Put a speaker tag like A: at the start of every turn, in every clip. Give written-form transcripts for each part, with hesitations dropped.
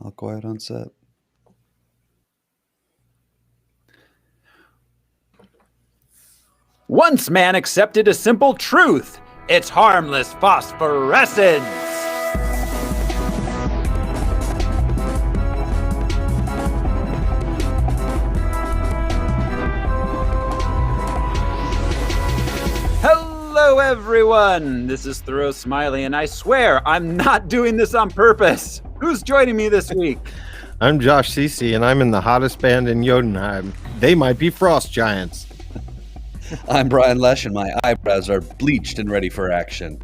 A: I'll go out on set.
B: Once man accepted a simple truth. It's harmless phosphorescence. Hello, everyone. This is Thor Smiley, and I swear I'm not doing this on purpose. Who's joining me this week?
C: I'm Josh Cece, and I'm in the hottest band in Jotunheim. They might be frost giants.
A: I'm Brian Lesh, and my eyebrows are bleached and ready for action.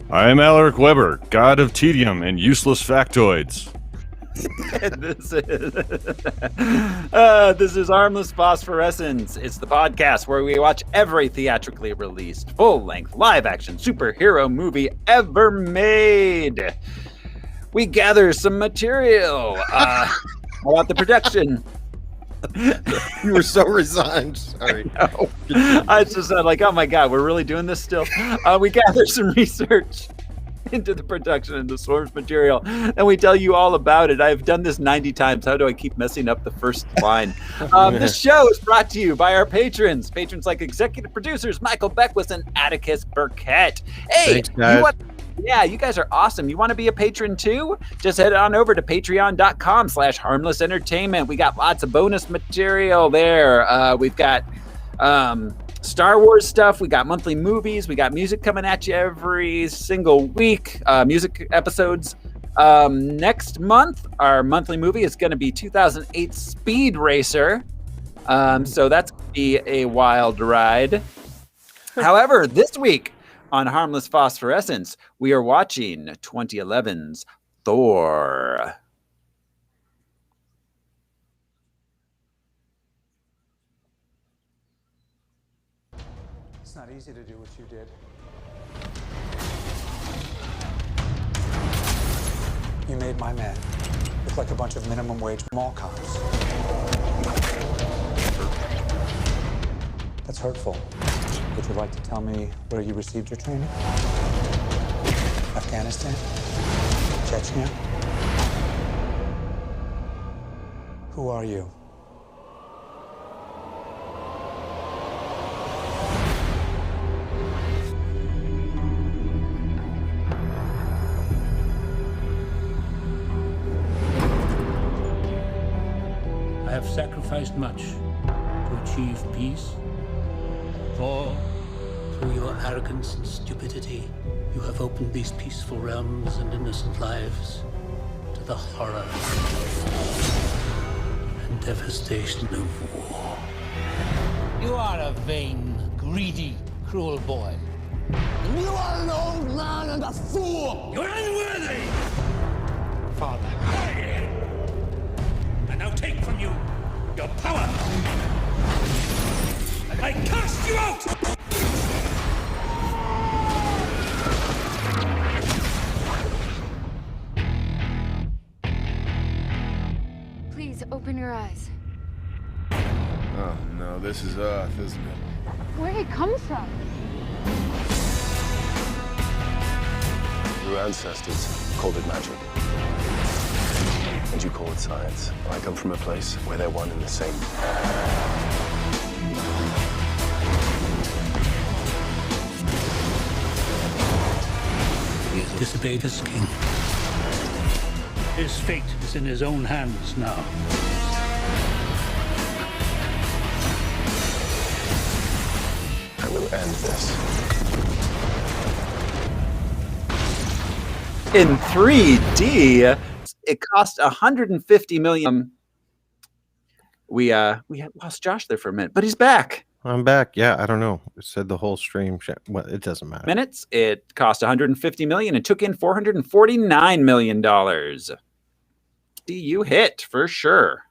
D: I'm Alaric Weber, god of tedium and useless factoids.
B: This is Harmless Phosphorescence. It's the podcast where we watch every theatrically released, full-length, live-action superhero movie ever made. We gather some material about the production.
C: You were so resigned. Sorry.
B: I just said, like, oh my God, we're really doing this still? We gather some research into the production and the source material, and we tell you all about it. I've done this 90 times. How do I keep messing up the first line? This show is brought to you by our patrons. Patrons like executive producers Michael Beckwith and Atticus Burkett. Hey,
C: thanks, guys.
B: You guys are awesome. You want to be a patron too? Just head on over to patreon.com/harmless entertainment. We got lots of bonus material there. We've got Star Wars stuff. We got monthly movies. We got music coming at you every single week. Music episodes. Next month, our monthly movie is going to be 2008 Speed Racer. So that's going to be a wild ride. However, this week on Harmless Phosphorescence, we are watching 2011's Thor.
E: It's not easy to do what you did. You made my men look like a bunch of minimum wage mall cops. That's hurtful. Would you like to tell me where you received your training? Afghanistan? Chechnya? Who are you?
F: I have sacrificed much to achieve peace. For, through your arrogance and stupidity, you have opened these peaceful realms and innocent lives to the horror and devastation of war.
G: You are a vain, greedy, cruel boy. And you are an old man and a fool!
F: You're unworthy!
E: Father.
F: I now take from you your power! I cast you out!
H: Please open your eyes.
I: Oh no, this is Earth, isn't it?
H: Where did it come from?
I: Your ancestors called it magic. And you call it science. I come from a place where they're one and the same.
F: He has disobeyed his king. His fate is in his own hands now.
I: I will end this.
B: In 3D, it cost $150 million. We had lost Josh there for a minute, but he's back.
C: I'm back. Yeah, I don't know. It said the whole stream. Well, it doesn't matter.
B: Minutes. It cost $150 million and took in $449 million. You hit for sure.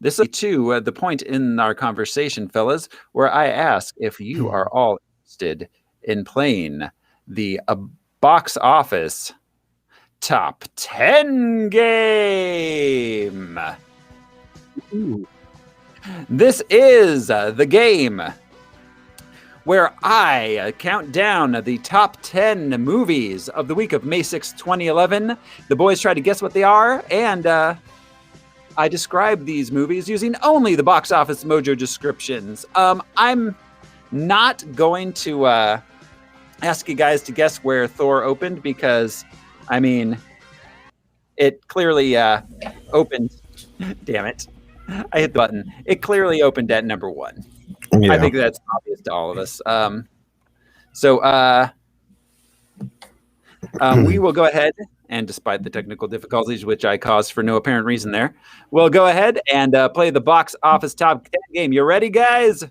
B: This is to the point in our conversation, fellas, where I ask if you are all interested in playing the box office top 10 game. Ooh. This is the game where I count down the top 10 movies of the week of May 6, 2011. The boys try to guess what they are, and I describe these movies using only the Box Office Mojo descriptions. I'm not going to ask you guys to guess where Thor opened because, I mean, it clearly opened. Damn it. I hit the button. It clearly opened at number 1.
C: Yeah.
B: I think that's obvious to all of us. We will go ahead, and despite the technical difficulties, which I caused for no apparent reason there, we'll go ahead and play the Box Office Top 10 game. You ready, guys?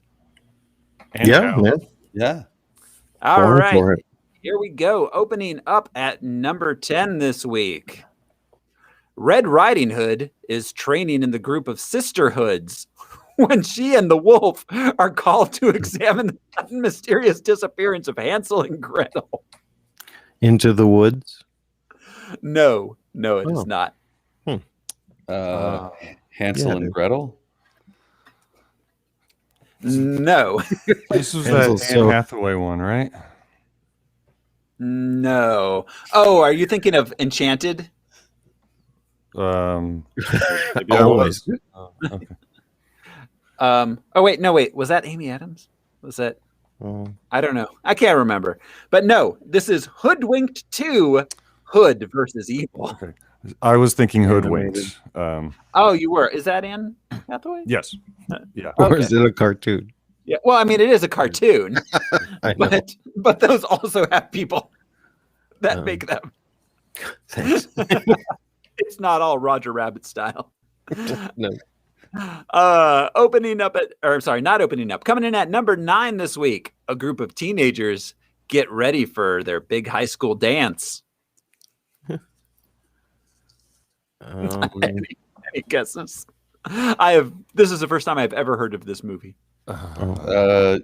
C: Yeah, man.
A: Yeah.
B: All
C: Going
B: right.
C: for it.
B: Here we go. Opening up at number 10 this week. Red Riding Hood is training in the group of sisterhoods when she and the wolf are called to examine the sudden mysterious disappearance of Hansel and Gretel.
C: Into the Woods.
B: No, it is not.
A: Hansel and Gretel.
B: No.
D: This was
C: Hansel's
D: that
C: so-
D: Anne Hathaway one, right?
B: No. Oh, are you thinking of Enchanted?
C: Always.
D: Okay.
B: Wait. Was that Amy Adams? Was that? I don't know. I can't remember. But no, this is Hoodwinked 2, Hood versus Evil.
D: Okay. I was thinking Hoodwinked.
B: Oh, you were. Is that Anne Hathaway?
D: Yes. Yeah.
C: Or is it a cartoon?
B: Yeah. Well, I mean, it is a cartoon,
C: I know.
B: but those also have people that make them.
C: Thanks.
B: It's not all Roger Rabbit style.
C: No.
B: Coming in at number 9 this week, a group of teenagers get ready for their big high school dance. Any guesses? This is the first time I've ever heard of this movie.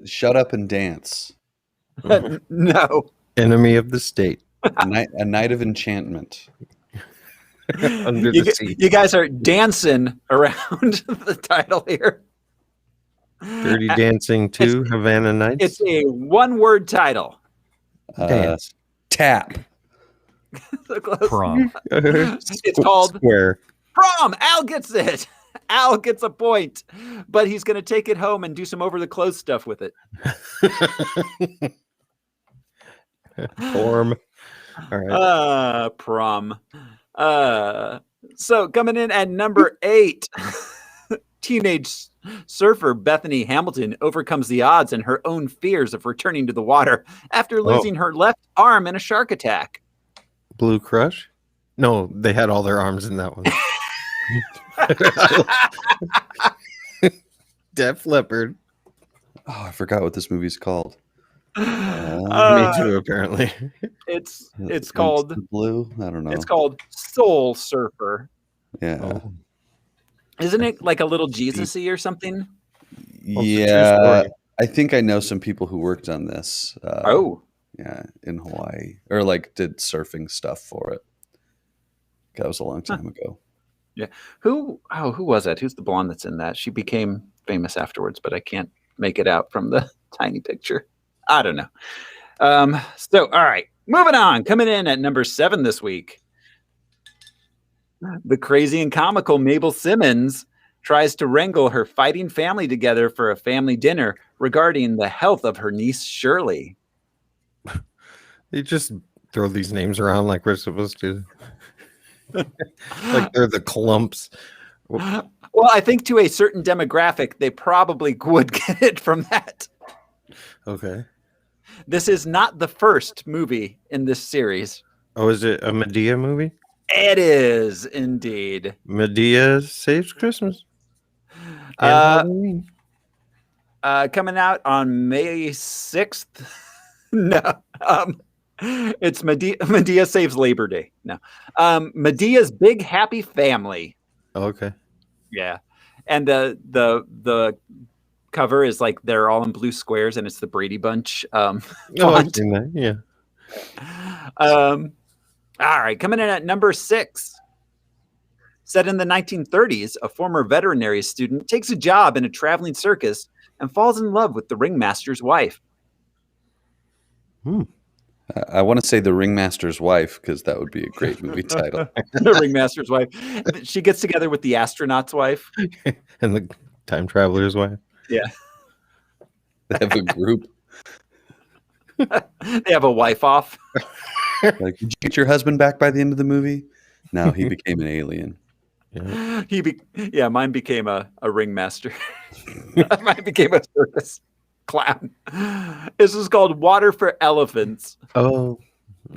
A: Shut Up and Dance.
B: No.
C: Enemy of the State.
A: A Night of Enchantment.
C: Under the Sea.
B: You guys are dancing around the title here.
C: Dirty Dancing 2, Havana Nights.
B: It's a one-word title.
C: Dance.
A: Tap.
B: So close.
D: Prom.
B: It's called
C: Square.
B: Prom. Al gets it. Al gets a point, but he's going to take it home and do some over-the-clothes stuff with it.
C: Form. All right.
B: Prom. So coming in at number 8, teenage surfer Bethany Hamilton overcomes the odds and her own fears of returning to the water after losing her left arm in a shark attack.
C: Blue Crush? No, they had all their arms in that one. Def Leppard.
A: Oh, I forgot what this movie's called.
C: Me too, apparently.
B: It's called
A: Blue. I don't know.
B: It's called Soul Surfer.
A: Yeah.
B: Isn't it like a little Jesus-y or something?
A: Yeah. I think I know some people who worked on this. Yeah, in Hawaii, or like did surfing stuff for it. That was a long time ago.
B: Yeah. Who was that? Who's the blonde that's in that? She became famous afterwards, but I can't make it out from the tiny picture. I don't know. All right, moving on. Coming in at number 7 this week, the crazy and comical Mabel Simmons tries to wrangle her fighting family together for a family dinner regarding the health of her niece Shirley.
C: They just throw these names around like we're supposed to. Like they're the clumps.
B: Well, I think to a certain demographic, they probably would get it from that.
C: Okay.
B: This is not the first movie in this series.
C: Oh, is it a Medea movie?
B: It is indeed.
C: Medea Saves Christmas. And Halloween.
B: Coming out on May 6th. No. It's Medea Saves Labor Day. No. Medea's Big Happy Family.
C: Oh, okay.
B: Yeah. And the cover is like they're all in blue squares and it's the Brady Bunch.
C: I've seen that. Yeah.
B: All right, coming in at number 6. Set in the 1930s, a former veterinary student takes a job in a traveling circus and falls in love with the ringmaster's wife.
A: I want to say The Ringmaster's Wife because that would be a great movie title.
B: The Ringmaster's Wife. She gets together with the astronaut's wife.
C: And the time traveler's wife.
B: Yeah.
A: They have a group.
B: They have a wife off.
A: Like, did you get your husband back by the end of the movie? No, he became an alien.
C: Yeah.
B: Mine became a ringmaster. Mine became a circus clown. This is called Water for Elephants.
C: Oh,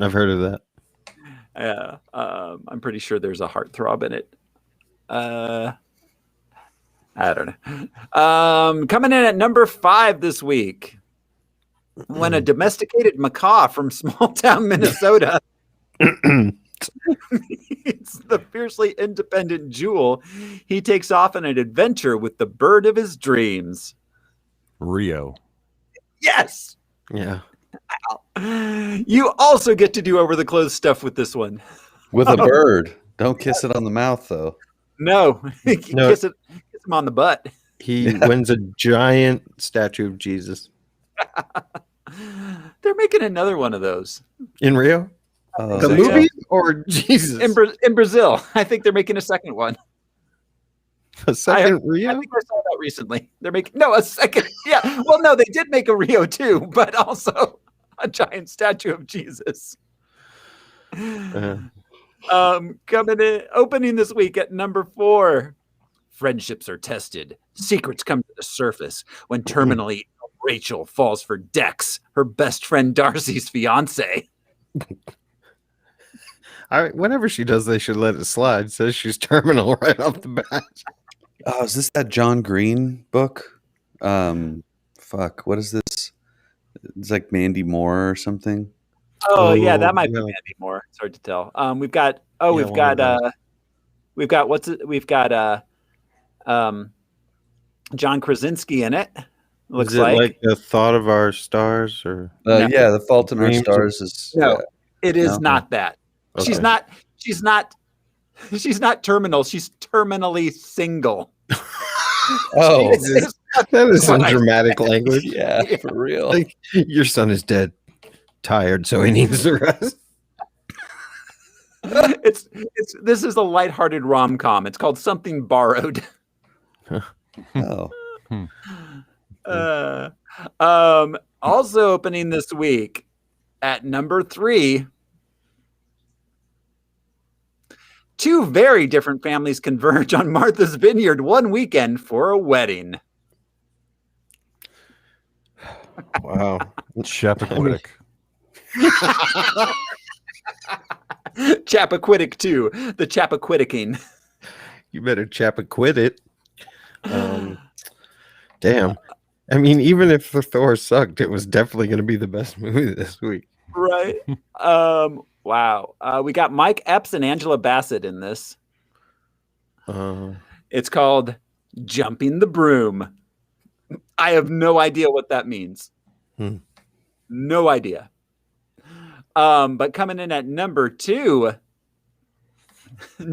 C: I've heard of that.
B: Yeah, I'm pretty sure there's a heartthrob in it. I don't know. Coming in at number 5 this week, when a domesticated macaw from small town Minnesota meets the fiercely independent Jewel, he takes off on an adventure with the bird of his dreams.
D: Rio.
B: Yes.
C: Yeah.
B: You also get to do over the clothes stuff with this one.
A: With a bird. Don't kiss it on the mouth, though.
B: No. Kiss him on the butt.
C: He wins a giant statue of Jesus.
B: They're making another one of those.
C: In Rio? The movie or Jesus?
B: In Brazil. I think they're making a second one.
C: A second Rio?
B: I think I saw that recently. They're making a second. Yeah. Well, no, they did make a Rio too, but also a giant statue of Jesus. Coming in, opening this week at number 4. Friendships are tested. Secrets come to the surface when terminally ill Rachel falls for Dex, her best friend Darcy's fiance.
C: Whenever she does, they should let it slide. Says she's terminal right off the bat.
A: Oh, is this that John Green book? What is this? It's like Mandy Moore or something.
B: Oh yeah, that might be Mandy Moore. It's hard to tell. We've got John Krasinski in it. Looks
C: is it like The Thought of Our Stars or
A: no. Yeah, The Fault in Our Stars is
B: no. It is not that. Okay. She's not terminal. She's terminally single.
A: Oh,
C: that is some dramatic language.
A: Yeah, for real.
C: Like, your son is dead, tired, so he needs to rest.
B: This is a lighthearted rom-com. It's called Something Borrowed.
A: Oh.
B: Also opening this week at number 3. 2 very different families converge on Martha's Vineyard one weekend for a wedding.
D: Wow. Chappaquiddick.
B: Chappaquiddick too. The Chappaquiddicking.
C: You better Chappaquid it. Damn. I mean, even if the Thor sucked, it was definitely going to be the best movie this week.
B: Right. Wow. We got Mike Epps and Angela Bassett in this. It's called Jumping the Broom. I have no idea what that means. No idea. But coming in at number 2,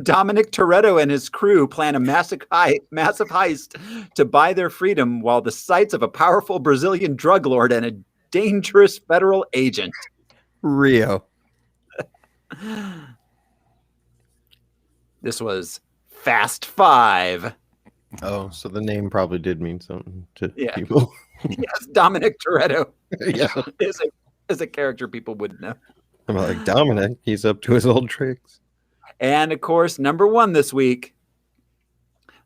B: Dominic Toretto and his crew plan a massive heist to buy their freedom while the sights of a powerful Brazilian drug lord and a dangerous federal agent.
C: Rio.
B: This was Fast 5.
C: Oh, so the name probably did mean something to people.
B: Yes, Dominic Toretto.
C: Yeah,
B: is a character people wouldn't know.
C: I'm like, Dominic, he's up to his old tricks.
B: And of course, number 1 this week,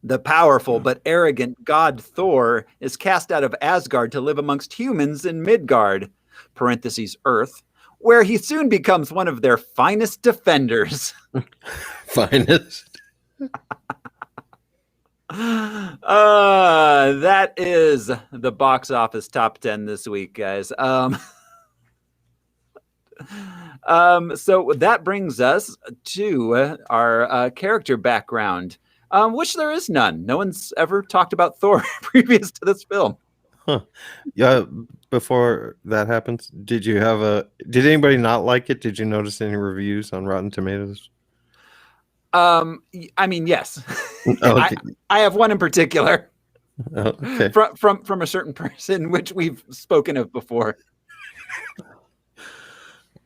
B: the powerful but arrogant god Thor is cast out of Asgard to live amongst humans in Midgard, parentheses Earth, where he soon becomes one of their finest defenders.
C: Finest?
B: That is the box office top 10 this week, guys. So that brings us to our character background, which there is none. No one's ever talked about Thor previous to this film.
C: Huh. Yeah. Before that happens, did anybody not like it? Did you notice any reviews on Rotten Tomatoes?
B: I mean, yes.
C: Oh, okay.
B: I have one in particular.
C: Oh, okay.
B: From a certain person, which we've spoken of before.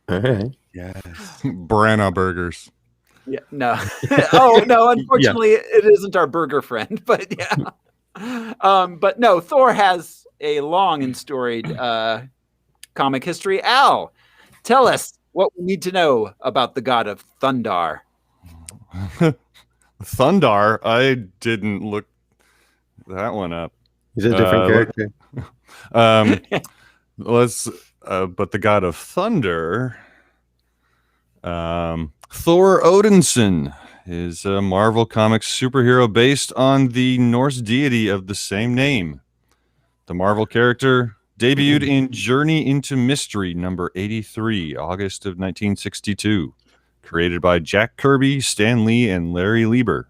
C: All right.
A: Yes.
D: Branagh burgers.
B: Yeah, no. Oh no, unfortunately it isn't our burger friend, but yeah. But no, Thor has a long and storied comic history. Al, tell us what we need to know about the god of Thunder.
D: Thundar, I didn't look that one up.
C: He's a different character.
D: But the god of thunder, Thor Odinson, is a Marvel Comics superhero based on the Norse deity of the same name. The Marvel character debuted in Journey into Mystery number 83, August of 1962, created by Jack Kirby, Stan Lee, and Larry Lieber.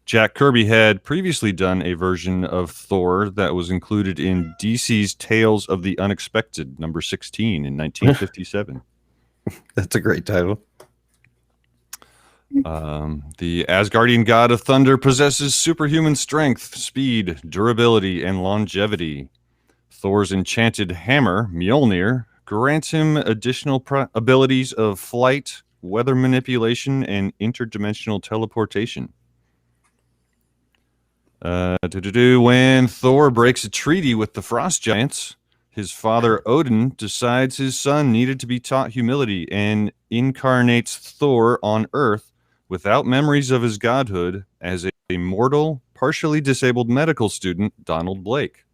D: Jack Kirby had previously done a version of Thor that was included in DC's Tales of the Unexpected, number 16, in 1957.
C: That's a great title.
D: The Asgardian god of thunder possesses superhuman strength, speed, durability, and longevity. Thor's enchanted hammer, Mjolnir, grants him additional abilities of flight, weather manipulation, and interdimensional teleportation. When Thor breaks a treaty with the Frost Giants, his father Odin decides his son needed to be taught humility and incarnates Thor on Earth without memories of his godhood as a mortal, partially disabled medical student, Donald Blake.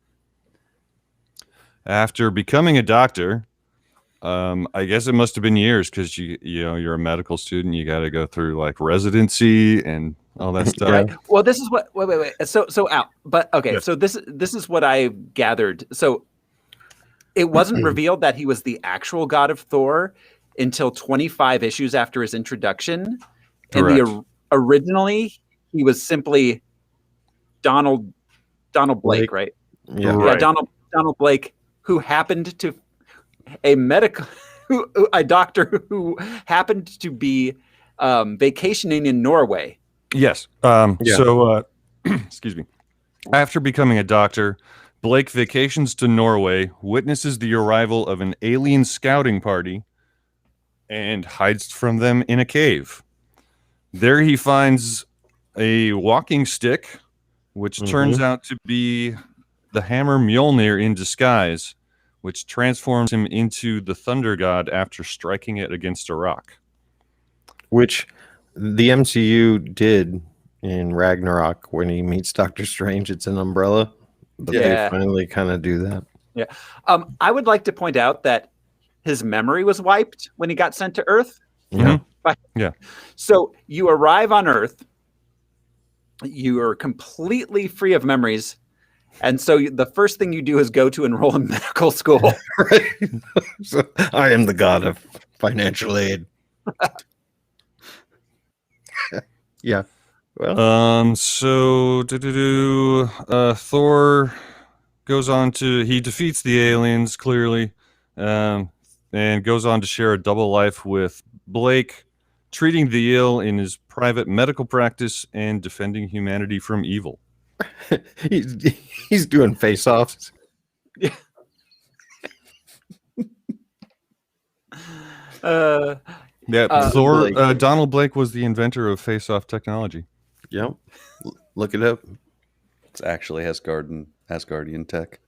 D: After becoming a doctor, I guess it must have been years because you're a medical student, you got to go through like residency and all that stuff.
B: Right. Well, this is what. Wait. So Al. But okay. Yes. So this is what I gathered. So it wasn't revealed that he was the actual god of Thor until 25 issues after his introduction.
D: Correct.
B: And originally he was simply Donald Blake, right?
C: Yeah.
B: Right. Donald Blake, who happened to a doctor who happened to be vacationing in Norway.
D: Yes. So, excuse me. After becoming a doctor, Blake vacations to Norway, witnesses the arrival of an alien scouting party, and hides from them in a cave. There he finds a walking stick, which turns out to be the hammer Mjolnir in disguise, which transforms him into the thunder god after striking it against a rock.
C: Which the MCU did in Ragnarok when he meets Doctor Strange. It's an umbrella, but they finally kind of do that.
B: Yeah. I would like to point out that his memory was wiped when he got sent to Earth.
C: Yeah.
D: Yeah.
B: So you arrive on Earth, you are completely free of memories, and so the first thing you do is go to enroll in medical school.
C: Right. So I am the god of financial aid. Yeah. Well.
D: Thor goes on to he defeats the aliens clearly, and goes on to share a double life with Blake, treating the ill in his private medical practice and defending humanity from evil.
C: He's doing face-offs.
B: Yeah.
D: Thor. Donald Blake was the inventor of face-off technology.
C: Yep. Look it up.
A: It's actually Asgardian tech.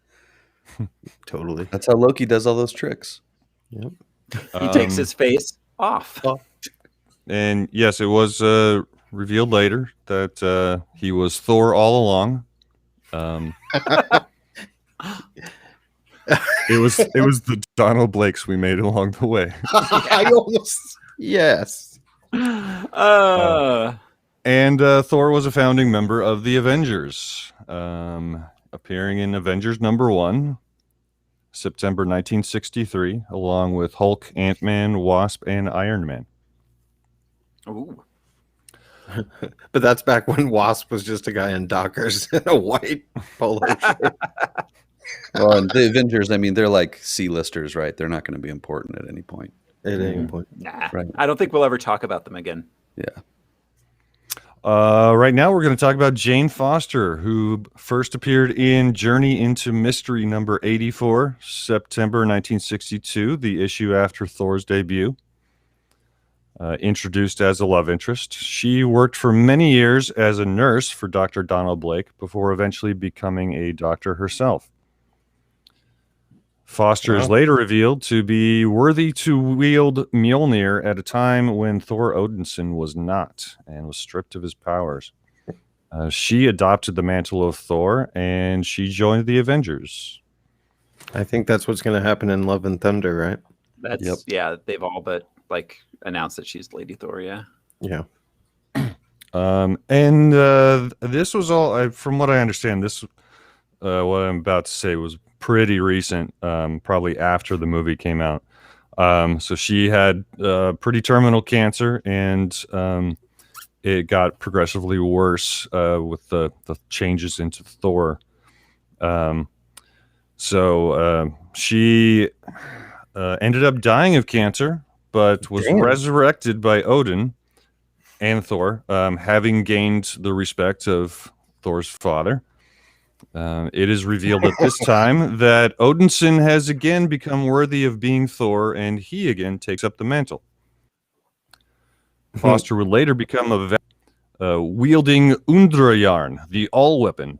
C: Totally.
A: That's how Loki does all those tricks.
C: Yep.
B: He takes his face off.
D: And yes, it was revealed later that he was Thor all along. It was the Donald Blakes we made along the way.
C: I almost yes.
D: And Thor was a founding member of the Avengers, appearing in Avengers #1, September 1963, along with Hulk, Ant-Man, Wasp, and Iron Man.
B: Ooh.
C: But that's back when Wasp was just a guy in Dockers and a white polo shirt.
A: Well, and the Avengers, I mean, they're like C-listers, right? They're not going to be important at any point.
C: At any point.
B: Nah,
A: right.
B: I don't think we'll ever talk about them again.
A: Yeah.
D: Right now, we're going to talk about Jane Foster, who first appeared in Journey into Mystery number 84, September 1962, the issue after Thor's debut. Introduced as a love interest, she worked for many years as a nurse for Dr. Donald Blake before eventually becoming a doctor herself. Foster is later revealed to be worthy to wield Mjolnir at a time when Thor Odinson was not and was stripped of his powers. She adopted the mantle of Thor and she joined the Avengers.
C: I think that's what's going to happen in Love and Thunder, right?
B: That's yeah. They've all but announced that she's Lady Thor. Yeah.
C: Yeah.
D: This was all, from what I understand, this what I'm about to say was pretty recent, probably after the movie came out. So she had pretty terminal cancer, and it got progressively worse with the changes into Thor. So she ended up dying of cancer, but was resurrected by Odin and Thor, having gained the respect of Thor's father. It is revealed at this time that Odinson has again become worthy of being Thor, and he again takes up the mantle. Foster would later become wielding Undrajarn, the all-weapon,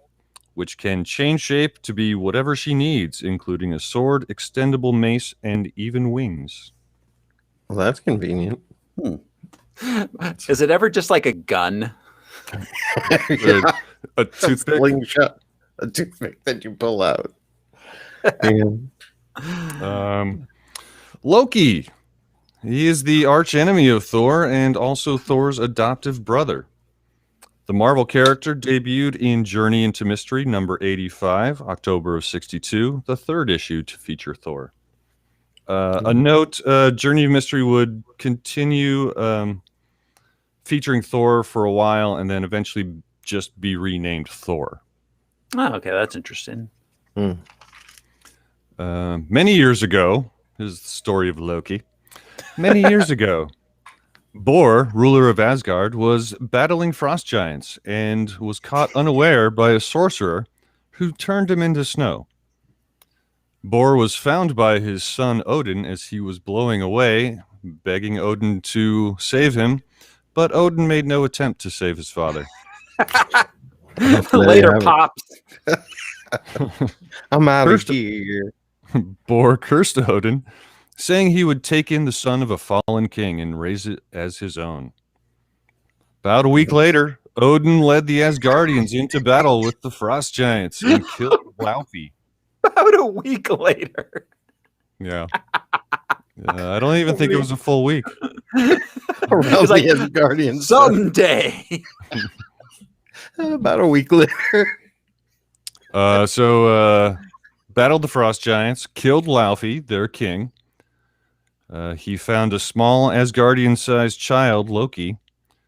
D: which can change shape to be whatever she needs, including a sword, extendable mace, and even wings.
C: Well, that's convenient.
B: Is it ever just like a gun?
D: a toothpick?
C: Slingshot. A toothpick that you pull out.
D: Loki. He is the arch enemy of Thor and also Thor's adoptive brother. The Marvel character debuted in Journey into Mystery number 85, October of 62, the third issue to feature Thor. A note, Journey of Mystery would continue featuring Thor for a while and then eventually just be renamed Thor.
B: Oh, okay, that's interesting.
D: Many years ago, this is the story of Loki. Many years ago, Bor, ruler of Asgard, was battling frost giants and was caught unaware by a sorcerer who turned him into snow. Bor was found by his son Odin as he was blowing away, begging Odin to save him, but Odin made no attempt to save his father.
B: Later pops.
C: I'm out of here.
D: Bor cursed Odin, saying he would take in the son of a fallen king and raise it as his own. About a week later, Odin led the Asgardians into battle with the frost giants and killed Laufey.
B: About a week later.
D: Yeah. I don't even think it was a full week.
C: Around like, the Asgardians.
B: Someday.
C: About a week later.
D: Battled the frost giants, killed Laufey, their king. He found a small Asgardian-sized child, Loki,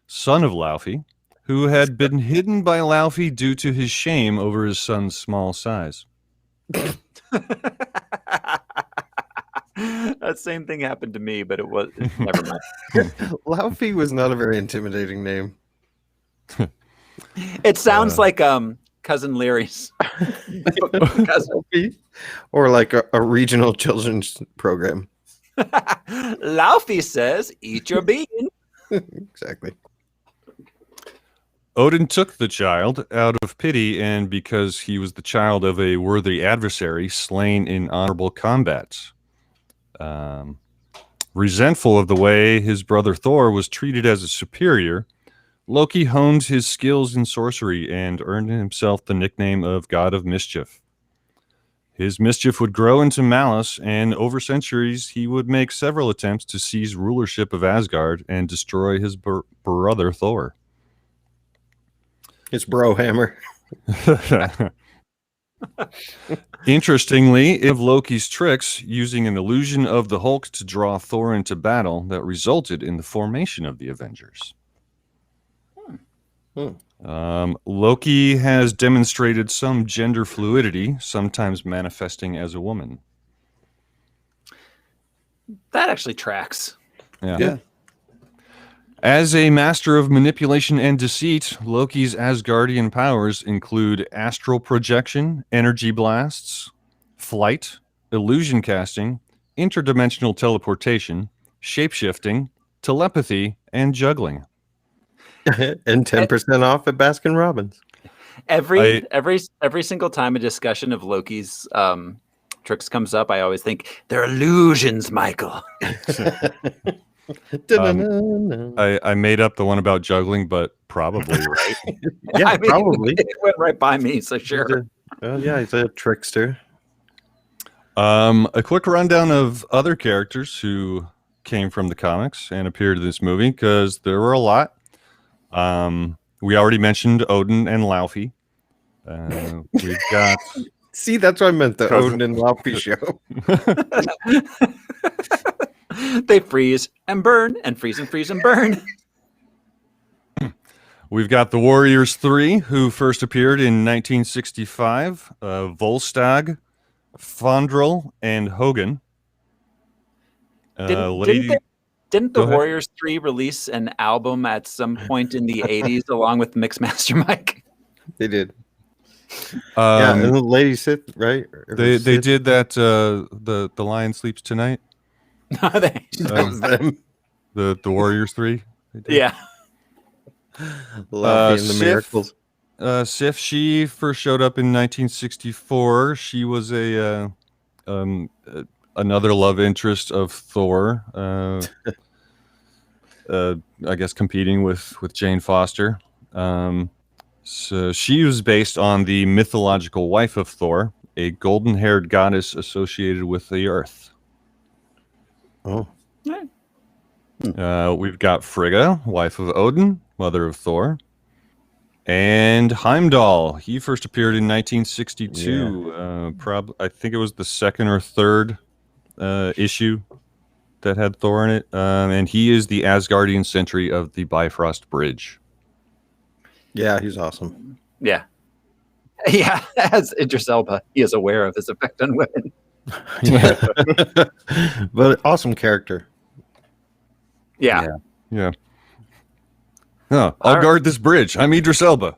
D: son of Laufey, who had been hidden by Laufey due to his shame over his son's small size.
B: That same thing happened to me, but it was never mind.
C: Laufey was not a very intimidating name.
B: It sounds like Cousin Leary's
C: cousin. Or like a regional children's program.
B: Laufey says, "Eat your bean."
C: Exactly.
D: Odin took the child out of pity and because he was the child of a worthy adversary slain in honorable combats. Resentful of the way his brother Thor was treated as a superior, Loki honed his skills in sorcery and earned himself the nickname of God of Mischief. His mischief would grow into malice, and over centuries he would make several attempts to seize rulership of Asgard and destroy his brother Thor.
C: His bro hammer.
D: Interestingly, of Loki's tricks, using an illusion of the Hulk to draw Thor into battle that resulted in the formation of the Avengers. Loki has demonstrated some gender fluidity, sometimes manifesting as a woman.
B: That actually tracks.
D: Yeah. As a master of manipulation and deceit, Loki's Asgardian powers include astral projection, energy blasts, flight, illusion casting, interdimensional teleportation, shapeshifting, telepathy, and juggling.
C: And 10% off at Baskin Robbins.
B: Every single time a discussion of Loki's tricks comes up, I always think they're illusions, Michael.
D: I made up the one about juggling, but probably right.
C: Yeah, I mean, probably.
B: It went right by me, so sure.
C: Yeah, he's a trickster.
D: A quick rundown of other characters who came from the comics and appeared in this movie, because there were a lot. We already mentioned Odin and Laufey. We've got...
C: See, that's what I meant, the Odin and Laufey show.
B: They freeze and burn and freeze and burn.
D: We've got the Warriors 3, who first appeared in 1965. Volstagg, Fandral, and Hogan.
B: Didn't the Warriors 3 release an album at some point in the 80s along with Mixmaster Mike?
C: They did. Yeah, and the Lady Sith, right?
D: They did that. The Lion Sleeps Tonight.
B: That was them.
D: The Warriors 3.
B: Yeah.
C: Love the Miracles.
D: Sif, she first showed up in 1964. She was a another love interest of Thor. I guess competing with Jane Foster. So she was based on the mythological wife of Thor, a golden-haired goddess associated with the earth.
C: Oh.
D: We've got Frigga, wife of Odin, mother of Thor. And Heimdall. He first appeared in 1962. Yeah. I think it was the second or third issue that had Thor in it. And he is the Asgardian sentry of the Bifrost Bridge.
C: Yeah, he's awesome.
B: Yeah. Yeah, as Idris Elba, he is aware of his effect on women.
C: But awesome character.
B: Yeah.
D: Oh, I'll guard this bridge. I'm Idris Elba.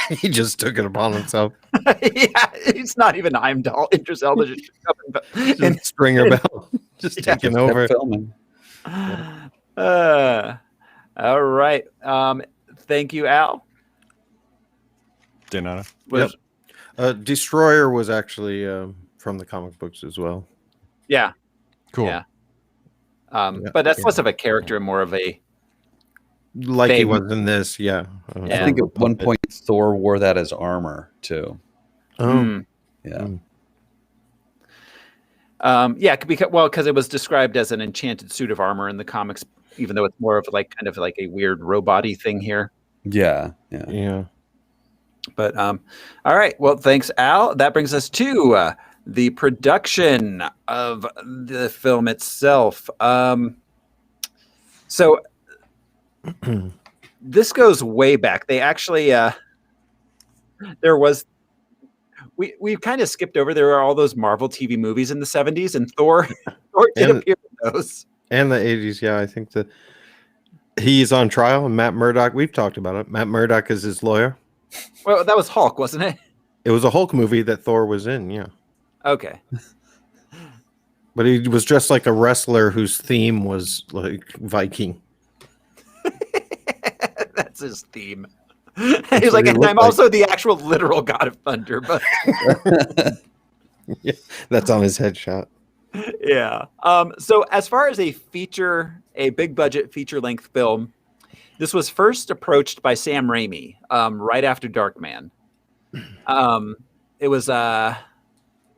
C: He just took it upon himself.
B: Yeah, it's not even Heimdall. Idris Elba just
C: and Springer Bell just taking over.
A: Filming.
B: All right. Thank you, Al.
D: Denana.
C: Yep. Destroyer was actually from the comic books as well.
B: Yeah.
D: Cool.
B: Yeah. But that's less of a character, more of a
C: like he was in this. Yeah.
A: I think at one point Thor wore that as armor too. Yeah.
B: Because it was described as an enchanted suit of armor in the comics, even though it's more of like kind of like a weird robot-y thing here.
A: Yeah.
B: But all right. Well, thanks, Al. That brings us to the production of the film itself. So this goes way back. They actually we kind of skipped over. There were all those Marvel TV movies in the 70s, and Thor did appear in those.
C: And the 80s, yeah. I think that he's on trial, and Matt Murdock, we've talked about it. Matt Murdock is his lawyer.
B: Well, that was Hulk, wasn't it?
C: It was a Hulk movie that Thor was in, yeah.
B: Okay.
C: But he was dressed like a wrestler whose theme was like Viking.
B: That's his theme. He's like, and I'm also the actual literal god of thunder, but
C: yeah, that's on his headshot.
B: Yeah. So as far as a big budget feature length film, this was first approached by Sam Raimi right after Darkman. It was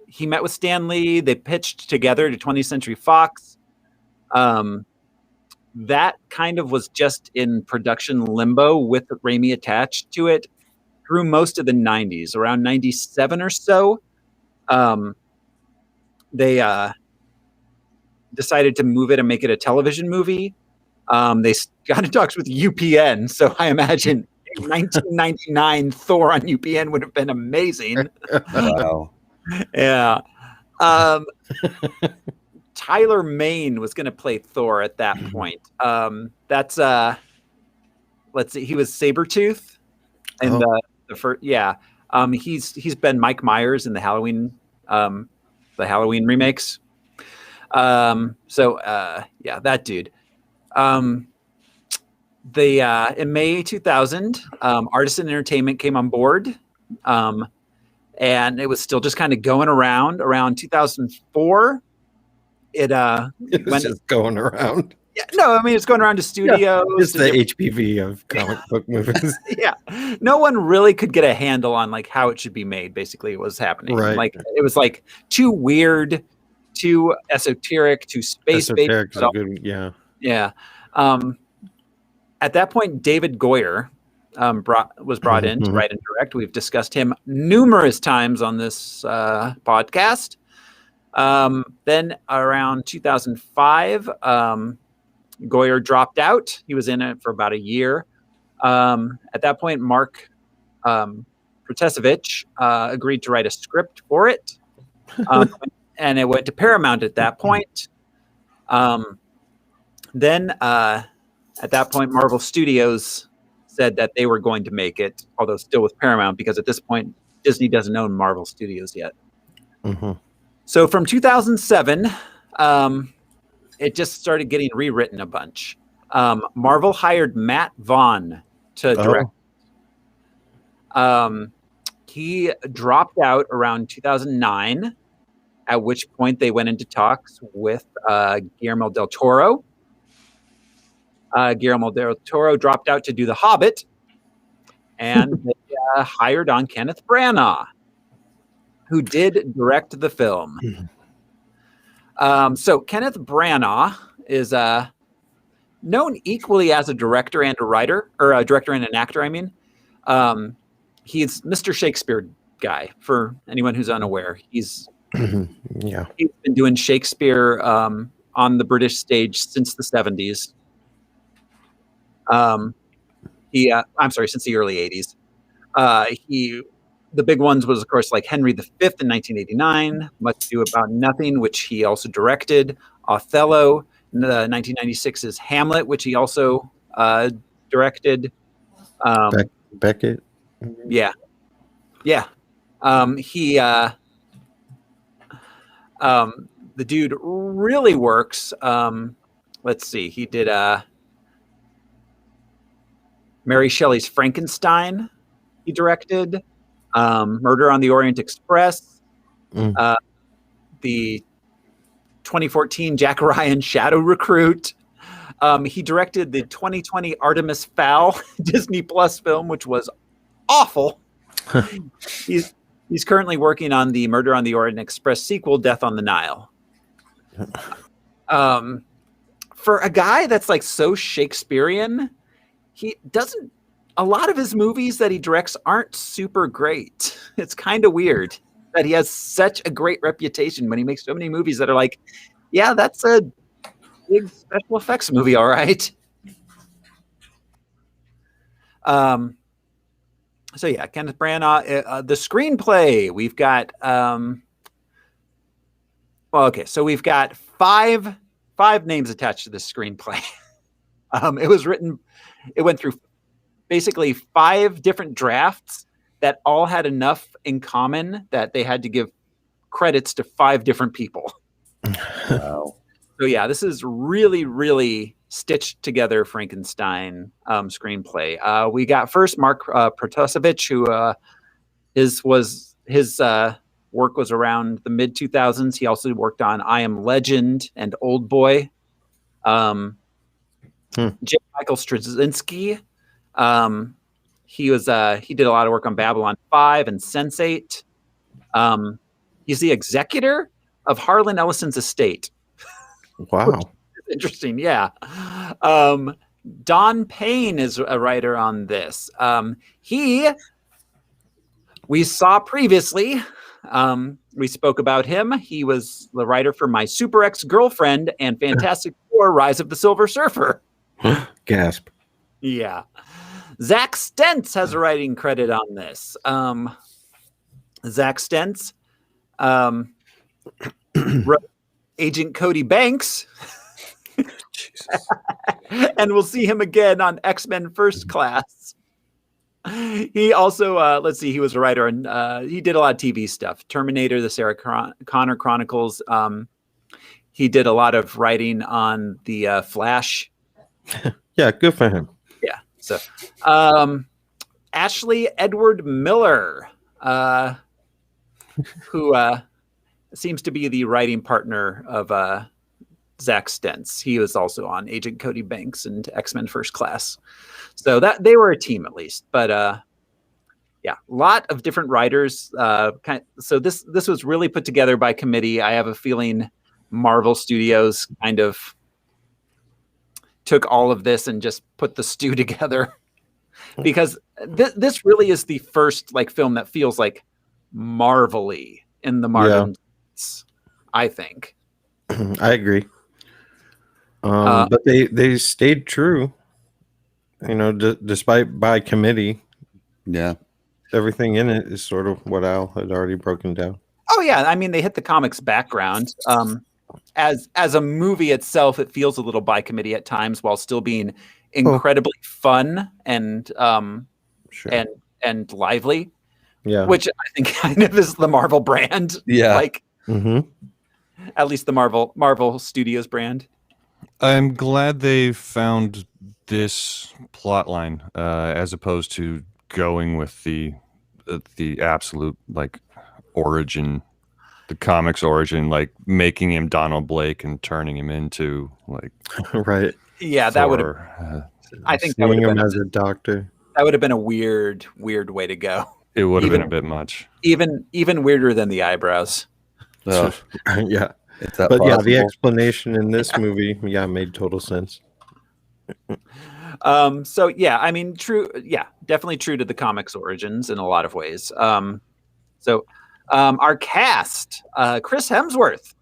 B: he met with Stan Lee. They pitched together to 20th Century Fox. That kind of was just in production limbo with Raimi attached to it through most of the 90s. Around 97 or so, they decided to move it and make it a television movie. They got in talks with UPN, so I imagine 1999 Thor on UPN would have been amazing.
A: Wow.
B: Yeah. Tyler Mane was going to play Thor at that point. That's let's see, he was Sabretooth and the first, he's been Mike Myers in the Halloween remakes. That dude. In May 2000, Artisan Entertainment came on board, and it was still just kind of going around 2004. It
C: was just going around.
B: Yeah, no, I mean it's going around to studios.
C: Yeah, it's the HPV of comic book movies.
B: Yeah, no one really could get a handle on like how it should be made. Basically, what was happening.
C: Right.
B: Like it was like too weird, too esoteric, too space based.
C: Esoteric is a good, yeah.
B: Yeah. At that point, David Goyer was brought in to write and direct. We've discussed him numerous times on this podcast. Then around 2005, Goyer dropped out. He was in it for about a year. At that point, Mark Protozovich agreed to write a script for it. And it went to Paramount at that point. Then at that point, Marvel Studios said that they were going to make it, although still with Paramount, because at this point, Disney doesn't own Marvel Studios yet.
C: Mm-hmm.
B: So from 2007, it just started getting rewritten a bunch. Marvel hired Matt Vaughn to direct. He dropped out around 2009, at which point they went into talks with Guillermo del Toro. Guillermo del Toro dropped out to do The Hobbit, and they hired on Kenneth Branagh, who did direct the film. So Kenneth Branagh is known equally as a director and a writer, or a director and an actor, I mean. He's Mr. Shakespeare guy, for anyone who's unaware. He's been doing Shakespeare on the British stage since the 70s. Since the early 80s. The big ones was, of course, like Henry V in 1989, Much Ado About Nothing, which he also directed, Othello, 1996's Hamlet, which he also directed.
C: Beckett?
B: Yeah. Yeah. The dude really works. Let's see. He did Mary Shelley's Frankenstein. He directed Murder on the Orient Express. The 2014 Jack Ryan Shadow Recruit. He directed the 2020 Artemis Fowl Disney Plus film, which was awful. He's currently working on the Murder on the Orient Express sequel, Death on the Nile. For a guy that's like so Shakespearean, a lot of his movies that he directs aren't super great. It's kind of weird that he has such a great reputation when he makes so many movies that are like, yeah, that's a big special effects movie, all right. So yeah, Kenneth Branagh, the screenplay, we've got, so we've got five names attached to this screenplay. It went through basically 5 different drafts that all had enough in common that they had to give credits to 5 different people. Wow. So yeah, this is really, really stitched together Frankenstein screenplay. We got first Mark Protozovich, who his work was around the mid 2000s. He also worked on I Am Legend and Old Boy. J. Michael Strzinski. He did a lot of work on Babylon 5 and Sense8. He's the executor of Harlan Ellison's estate.
C: Wow.
B: Interesting. Yeah. Don Payne is a writer on this. We saw previously, we spoke about him. He was the writer for My Super Ex-Girlfriend and Fantastic Four: Rise of the Silver Surfer.
C: Gasp.
B: Yeah. Zach Stentz has a writing credit on this. Zach Stentz wrote Agent Cody Banks. And we'll see him again on X-Men First Class. He also, let's see, he was a writer and he did a lot of TV stuff. Terminator, the Sarah Connor Chronicles. He did a lot of writing on the Flash.
C: Yeah, good for him.
B: Yeah. So, Ashley Edward Miller, who seems to be the writing partner of Zach Stentz. He was also on Agent Cody Banks and X-Men First Class. So that they were a team at least. But yeah, a lot of different writers. So this was really put together by committee. I have a feeling Marvel Studios kind of took all of this and just put the stew together, because this really is the first like film that feels like Marvel-y in the modern sense, I think.
C: I agree. But they stayed true, you know, despite by committee.
A: Yeah.
C: Everything in it is sort of what Al had already broken down.
B: Oh yeah, I mean they hit the comics background. As a movie itself, it feels a little by committee at times, while still being incredibly fun and and lively.
C: Yeah,
B: which I think kind of is the Marvel brand.
A: Yeah,
B: like at least the Marvel Studios brand.
D: I'm glad they found this plot line as opposed to going with the absolute like origin. The comics origin, like making him Donald Blake and turning him into like
C: right.
B: Yeah,
D: Thor.
B: that would have. I think
C: seeing him as a doctor.
B: That would have been a weird way to go.
D: It would have been a bit much.
B: Even weirder than the eyebrows.
C: Yeah, but
A: possible?
C: Yeah, the explanation in this movie, made total sense.
B: So yeah, I mean, true. Yeah, definitely true to the comics origins in a lot of ways. Our cast, Chris Hemsworth.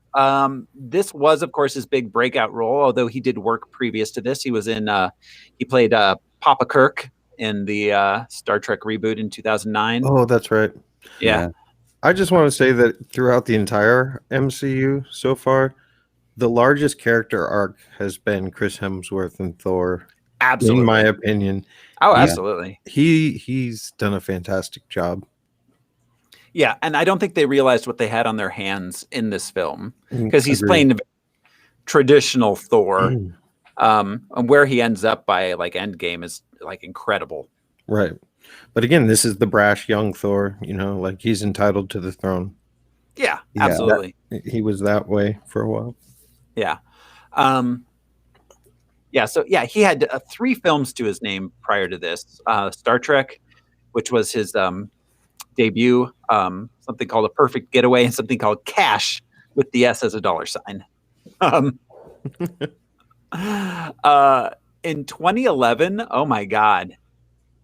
B: This was, of course, his big breakout role, although he did work previous to this. He was in, he played Papa Kirk in the Star Trek reboot in 2009.
C: Oh, that's right.
B: Yeah.
C: I just want to say that throughout the entire MCU so far, the largest character arc has been Chris Hemsworth and Thor.
B: Absolutely.
C: In my opinion.
B: Oh, absolutely.
C: He's done a fantastic job.
B: Yeah, and I don't think they realized what they had on their hands in this film, because he's playing the traditional Thor. And where he ends up by like Endgame is like incredible.
C: Right. But again, this is the brash young Thor, you know, like he's entitled to the throne.
B: Yeah, absolutely.
C: He was that way for a while.
B: Yeah. So he had 3 films to his name prior to this. Star Trek, which was his debut, something called A Perfect Getaway, and something called Cash with the S as a dollar sign. In 2011, oh my God,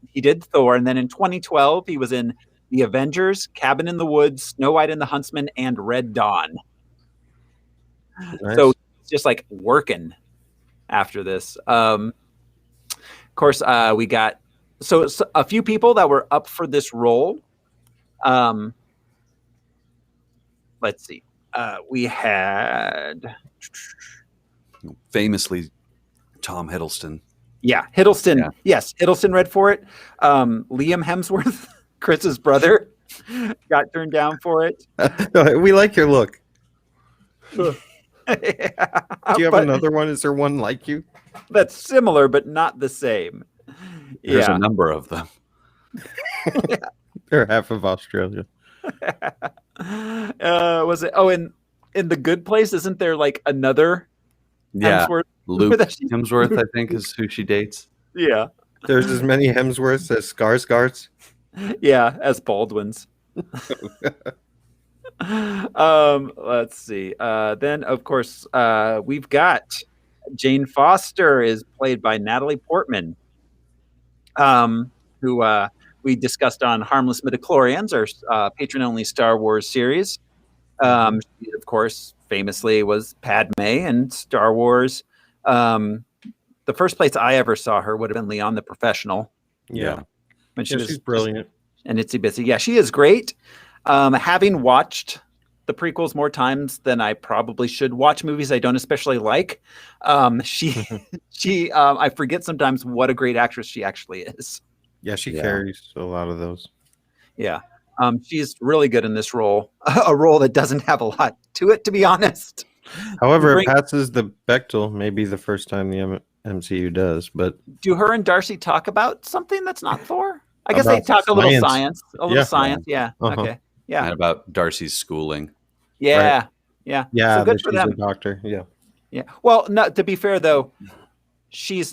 B: he did Thor. And then in 2012, he was in The Avengers, Cabin in the Woods, Snow White and the Huntsman, and Red Dawn. Nice. So it's just like working after this. Of course, we got so a few people that were up for this role. Let's see. We had
A: famously Tom Hiddleston.
B: Yeah, Hiddleston. Yeah. Yes, Hiddleston read for it. Liam Hemsworth, Chris's brother, got turned down for it.
C: We like your look.
B: Yeah,
C: do you have another one? Is there one like you?
B: That's similar, but not the same.
A: There's a number of them.
C: They're half of Australia.
B: Was it? Oh, in The Good Place, isn't there like another?
A: Yeah,
B: Hemsworth?
A: Luke Hemsworth, I think, is who she dates.
B: Yeah,
C: there's as many Hemsworths as Skarsgards.
B: Yeah, as Baldwins. Let's see. Then, of course, we've got Jane Foster is played by Natalie Portman, who we discussed on Harmless Midichlorians, our patron-only Star Wars series. She, of course, famously was Padme in Star Wars. The first place I ever saw her would have been Leon the Professional.
C: Yeah.
B: When she's
C: brilliant.
B: And Itsy Bitsy. Yeah, she is great. Having watched the prequels more times than I probably should watch movies I don't especially like. She I forget sometimes what a great actress she actually is.
C: Yeah, she carries a lot of those.
B: Yeah. She's really good in this role, a role that doesn't have a lot to it, to be honest.
C: However, it passes the Bechdel, maybe the first time the MCU does. But
B: do her and Darcy talk about something that's not Thor? I guess they talk a little science. Yeah. Okay. Yeah.
A: And about Darcy's schooling.
B: Yeah.
C: Right.
B: Yeah.
C: Yeah.
B: So good for them.
C: A doctor. Yeah.
B: Yeah. Well, to be fair though,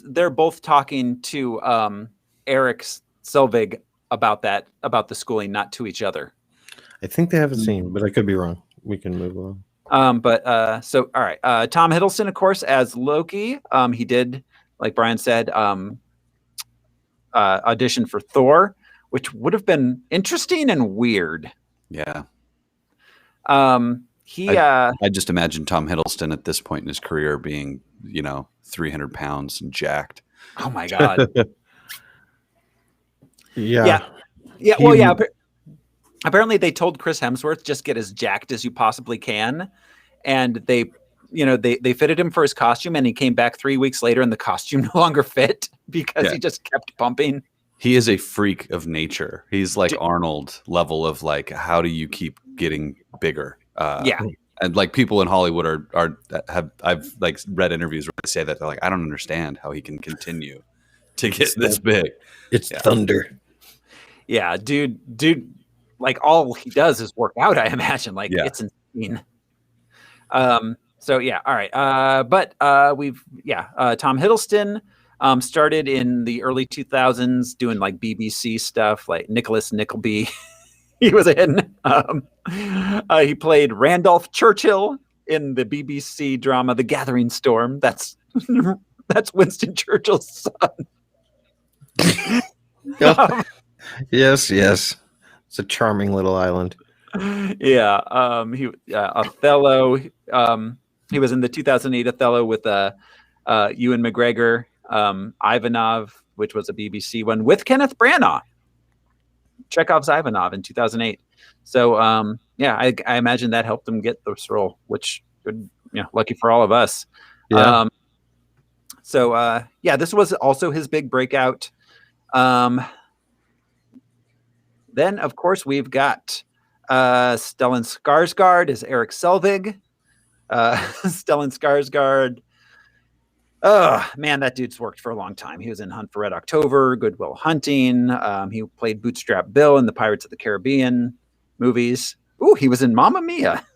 B: they're both talking to Eric Selvig about the schooling, not to each other.
C: I think they have a scene, but I could be wrong. We can move on.
B: So all right. Tom Hiddleston, of course, as Loki. He did, like Brian said, audition for Thor, which would have been interesting and weird.
A: Yeah.
B: I
A: just imagine Tom Hiddleston at this point in his career being, 300 pounds and jacked.
B: Oh my God.
C: Yeah.
B: Well, yeah. Apparently they told Chris Hemsworth, just get as jacked as you possibly can. And they fitted him for his costume, and he came back 3 weeks later and the costume no longer fit because he just kept pumping.
A: He is a freak of nature. He's like Arnold level of like, how do you keep getting bigger? And like people in Hollywood I've like read interviews where they say that they're like, I don't understand how he can continue to get this big.
C: It's thunder.
B: Yeah, dude, like all he does is work out, I imagine. Like it's insane. So yeah, all right. Tom Hiddleston started in the early 2000s doing like BBC stuff, like Nicholas Nickleby. He was in. He played Randolph Churchill in the BBC drama The Gathering Storm. That's Winston Churchill's son.
C: Yes. It's a charming little island.
B: Yeah. Othello. He was in the 2008 Othello with Ewan McGregor. Ivanov, which was a BBC one with Kenneth Branagh. Chekhov's Ivanov in 2008. So I imagine that helped him get this role, which lucky for all of us.
C: Yeah.
B: This was also his big breakout. Then of course we've got Stellan Skarsgard as Eric Selvig. Stellan Skarsgard. Oh man, that dude's worked for a long time. He was in Hunt for Red October, Good Will Hunting. He played Bootstrap Bill in the Pirates of the Caribbean movies. Ooh, he was in Mamma Mia.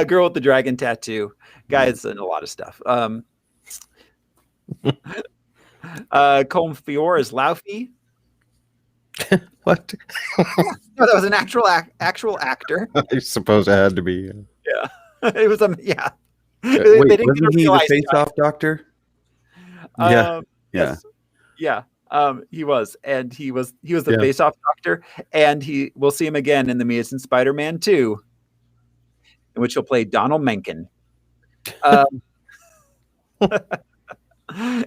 B: Girl with the Dragon Tattoo. Guy's in a lot of stuff. Colm Feore is Laufey.
C: What?
B: No, that was an actual actor.
C: I suppose it had to be.
B: Yeah, it was yeah.
A: Wait, wasn't he the face-off doctor?
C: Yeah.
B: Yeah. He was, and he was the face-off doctor, and we'll see him again in The Amazing Spider-Man 2, in which he'll play Donald Mencken.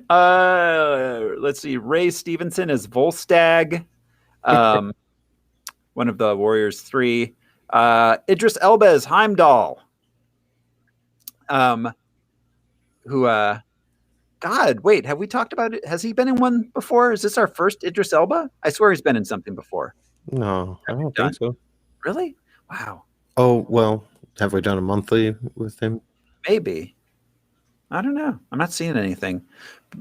B: Let's see, Ray Stevenson is Volstagg, one of the Warriors 3. Idris Elba is Heimdall. God, wait, have we talked about it? Has he been in one before? Is this our first Idris Elba? I swear he's been in something before.
C: No, I don't think so.
B: Really? Wow.
C: Oh, well, have we done a monthly with him?
B: Maybe. I don't know. I'm not seeing anything.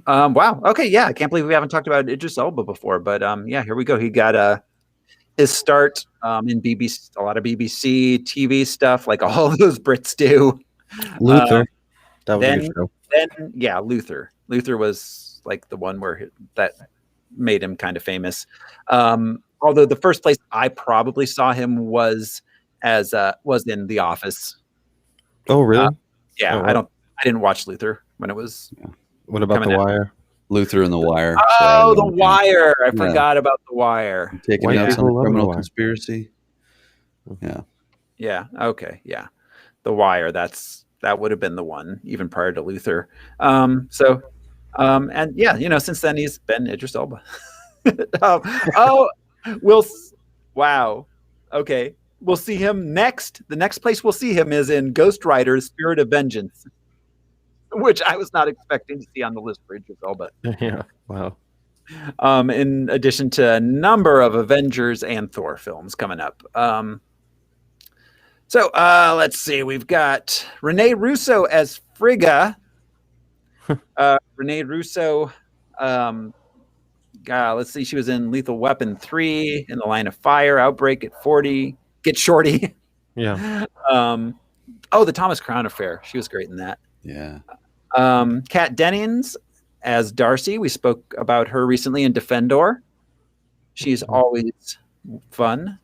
B: Wow. Okay. Yeah. I can't believe we haven't talked about Idris Elba before, but here we go. He got his start in BBC, a lot of BBC TV stuff, like all of those Brits do.
C: Luther. That was a good show.
B: Then, yeah, Luther. Luther was like the one that made him kind of famous. Although the first place I probably saw him was in The Office.
C: Oh, really?
B: Yeah,
C: wow.
B: I didn't watch Luther when it was.
C: What about The Wire?
A: Luther and The Wire.
B: Oh, The Wire! I forgot about The Wire.
A: Taking notes on the criminal conspiracy. Yeah.
B: Yeah. Okay. Yeah. The Wire. That would have been the one even prior to Luther. And yeah, since then he's been Idris Elba. Wow. Okay. we'll see him next. The next place we'll see him is in Ghost Rider: Spirit of Vengeance, which I was not expecting to see on the list for Idris Elba.
C: Yeah, wow.
B: In addition to a number of Avengers and Thor films coming up. So let's see. We've got Renee Russo as Frigga. Renee Russo, let's see. She was in Lethal Weapon 3, In the Line of Fire, Outbreak at 40, Get Shorty.
C: Yeah.
B: The Thomas Crown Affair. She was great in that.
A: Yeah.
B: Kat Dennings as Darcy. We spoke about her recently in Defendor. She's always fun.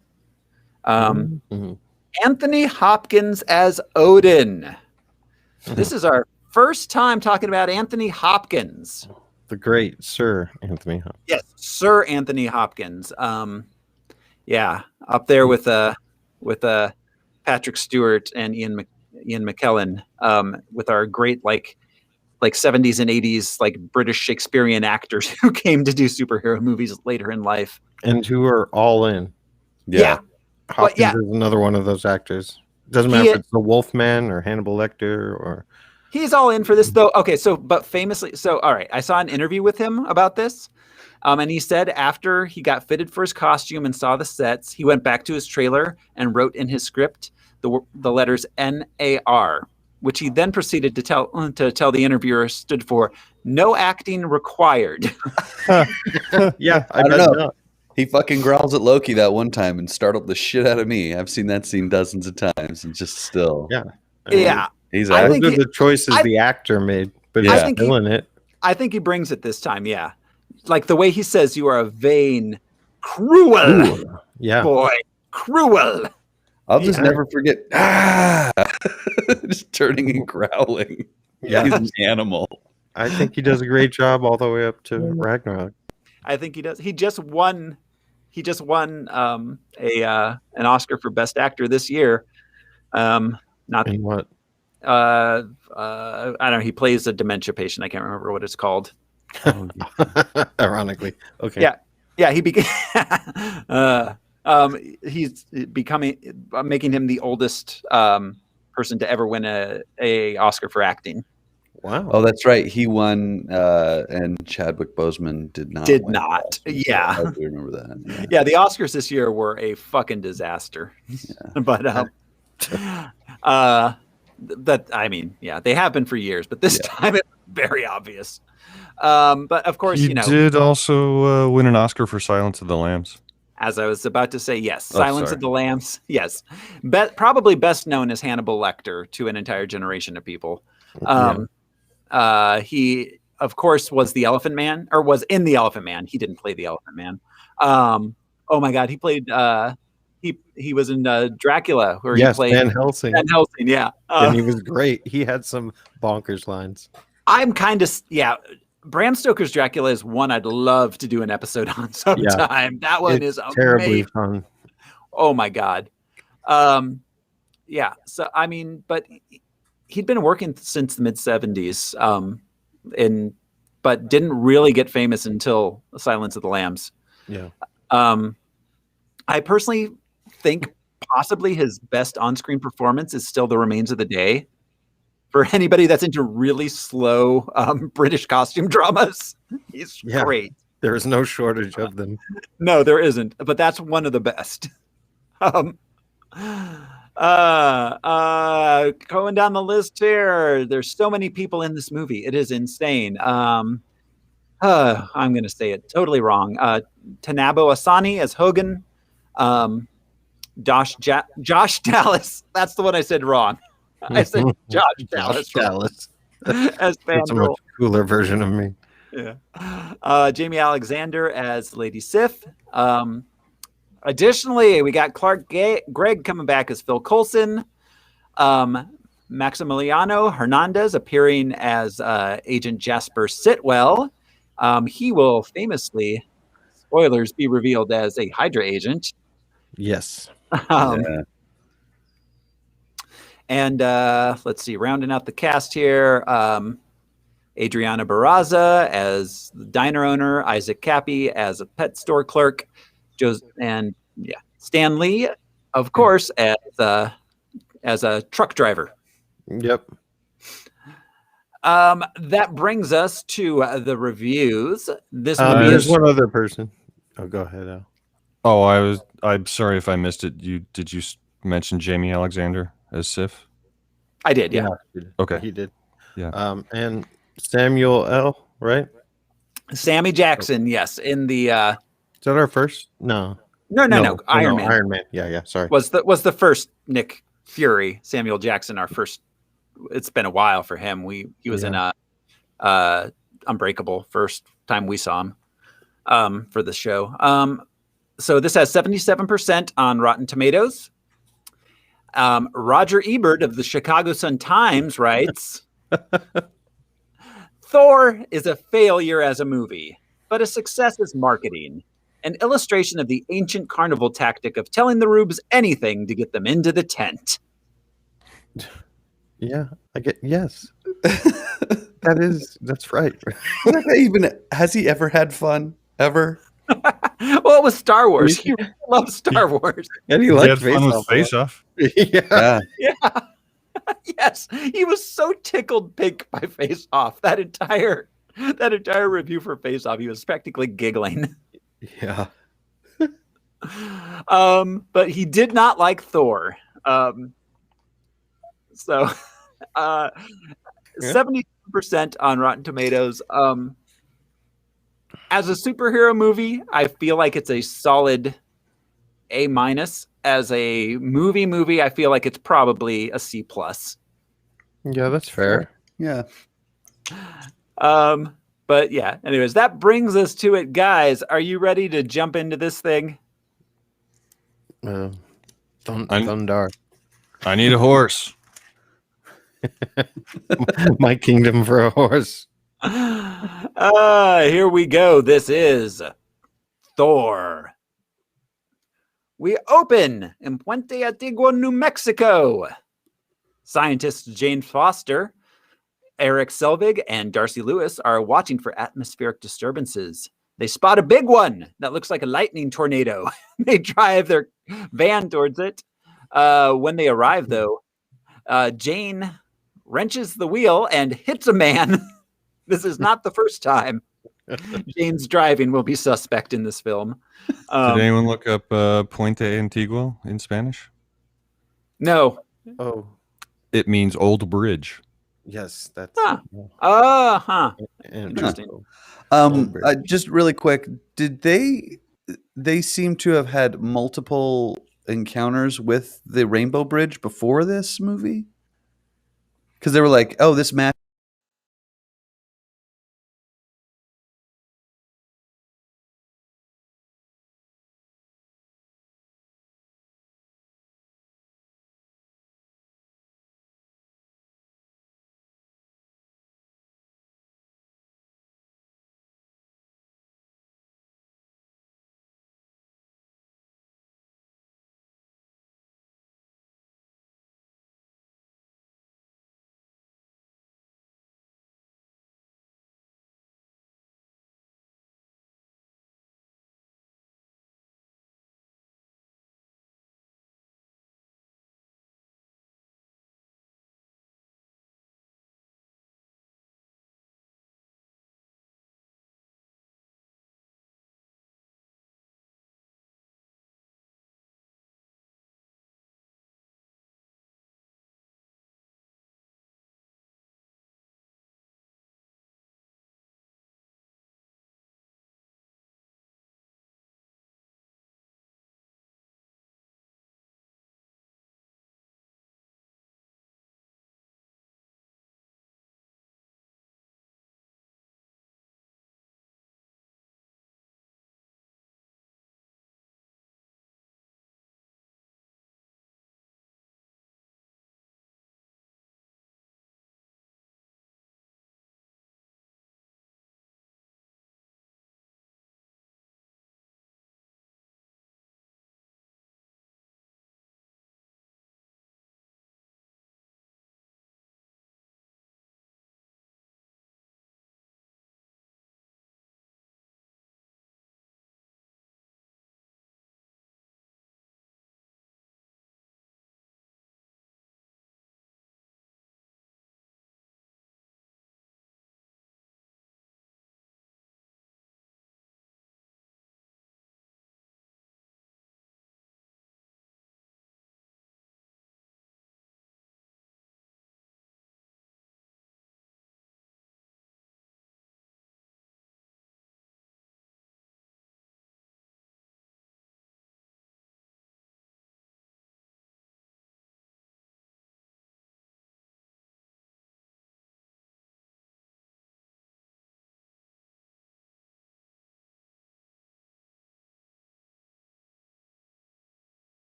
B: Anthony Hopkins as Odin. This is our first time talking about Anthony Hopkins.
C: The great Sir Anthony Hopkins.
B: Yes, Sir Anthony Hopkins. Yeah, up there with Patrick Stewart and Ian McKellen, with our great like 70s and 80s like British Shakespearean actors who came to do superhero movies later in life.
C: And who are all in.
B: Yeah.
C: Hopkins is another one of those actors. Doesn't matter if it's the Wolfman or Hannibal Lecter or...
B: He's all in for this, though. Okay, but famously... So, all right, I saw an interview with him about this, and he said after he got fitted for his costume and saw the sets, he went back to his trailer and wrote in his script the letters NAR, which he then proceeded to tell the interviewer stood for no acting required.
C: Yeah,
A: I don't know. He fucking growls at Loki that one time and startled the shit out of me. I've seen that scene dozens of times and just still.
C: Yeah.
B: Yeah.
C: Those are the choices the actor made, but he's still in it.
B: I think he brings it this time, yeah. Like the way he says, you are a vain, cruel boy. Cruel.
A: I'll just never forget. Just turning and growling.
C: Yeah.
A: He's an animal.
C: I think he does a great job all the way up to Ragnarok.
B: I think he does. He just won an Oscar for Best Actor this year. Not
C: in what?
B: I don't know. He plays a dementia patient. I can't remember what it's called.
C: Ironically, okay.
B: Yeah. He became. He's making him the oldest person to ever win a Oscar for acting.
C: Wow.
A: Oh, that's right. He won, and Chadwick Boseman did not.
B: Yeah.
A: I do remember that.
B: Yeah, the Oscars this year were a fucking disaster. Yeah. But they have been for years, but this time it's very obvious. But of course,
D: he did also win an Oscar for Silence of the Lambs.
B: As I was about to say, yes, Silence of the Lambs. Yes, probably best known as Hannibal Lecter to an entire generation of people. He, of course, was the Elephant Man, or was in the Elephant Man. He didn't play the Elephant Man. Oh my God, he played. He was in Dracula, where he played
C: Van Helsing.
B: Van Helsing, yeah,
C: and he was great. He had some bonkers lines.
B: I'm kind of Bram Stoker's Dracula is one I'd love to do an episode on sometime. That one is
C: terribly fun.
B: Oh my God. Yeah. So I mean, but he'd been working since the mid 70s, but didn't really get famous until Silence of the Lambs.
C: Yeah.
B: I personally think possibly his best on-screen performance is still The Remains of the Day. For anybody that's into really slow British costume dramas, he's great.
C: There is no shortage of them.
B: No, there isn't. But that's one of the best. Going down the list here, there's so many people in this movie. It is insane. I'm going to say it totally wrong. Tanabo Asani as Hogan. Josh Dallas. That's the one I said wrong. I said Josh Dallas as Fandral.
C: That's a much cooler version of me.
B: Yeah. Jamie Alexander as Lady Sif. Additionally, we got Clark Gregg coming back as Phil Coulson. Maximiliano Hernandez appearing as Agent Jasper Sitwell. He will famously, spoilers, be revealed as a Hydra agent.
C: Yes.
B: And let's see, rounding out the cast here, Adriana Barraza as the diner owner, Isaac Cappy as a pet store clerk, Stan Lee of course, as a truck driver.
C: Yep.
B: That brings us to the reviews. This movie
C: there's
B: is
C: one other person. Oh, go ahead, Al.
D: Oh, I'm sorry if I missed it. Did you mention Jamie Alexander as Sif?
B: I did, yeah.
D: Okay.
C: He did.
D: Yeah.
C: And Samuel L., right?
B: Sammy Jackson, yes. In the
C: Is that our first? No.
B: No. Iron Man.
C: Iron Man. Yeah, sorry.
B: Was the first Nick Fury. Samuel Jackson, our first. It's been a while for him. He was in Unbreakable, first time we saw him for the show. So this has 77% on Rotten Tomatoes. Roger Ebert of the Chicago Sun-Times writes, Thor is a failure as a movie, but a success as marketing. An illustration of the ancient carnival tactic of telling the rubes anything to get them into the tent.
C: Yeah, yes. That's right.
A: Has he ever had fun? Ever?
B: Well, it was Star Wars. He loves Star Wars.
C: And he
D: had fun with Face Off.
C: Yeah.
B: Yes, he was so tickled pink by Face Off. That entire review for Face Off, he was practically giggling.
C: Yeah.
B: But he did not like Thor. 70% on Rotten Tomatoes. As a superhero movie, I feel like it's a solid A-. As a movie, I feel like it's probably a C+.
C: Yeah, that's fair.
A: Yeah.
B: But yeah, anyways, that brings us to it, guys. Are you ready to jump into this thing?
C: Thundar.
D: I need a horse.
C: My kingdom for a horse.
B: Here we go. This is Thor. We open in Puente Antiguo, New Mexico. Scientists Jane Foster, Eric Selvig, and Darcy Lewis are watching for atmospheric disturbances. They spot a big one that looks like a lightning tornado. They drive their van towards it. When they arrive, though, Jane wrenches the wheel and hits a man. This is not the first time. Jane's driving will be suspect in this film.
D: Did anyone look up Puente Antiguo in Spanish?
B: No.
C: Oh.
D: It means old bridge.
C: Yes, that's
B: interesting.
A: Just really quick, did they seem to have had multiple encounters with the Rainbow Bridge before this movie? Because they were like, oh, this match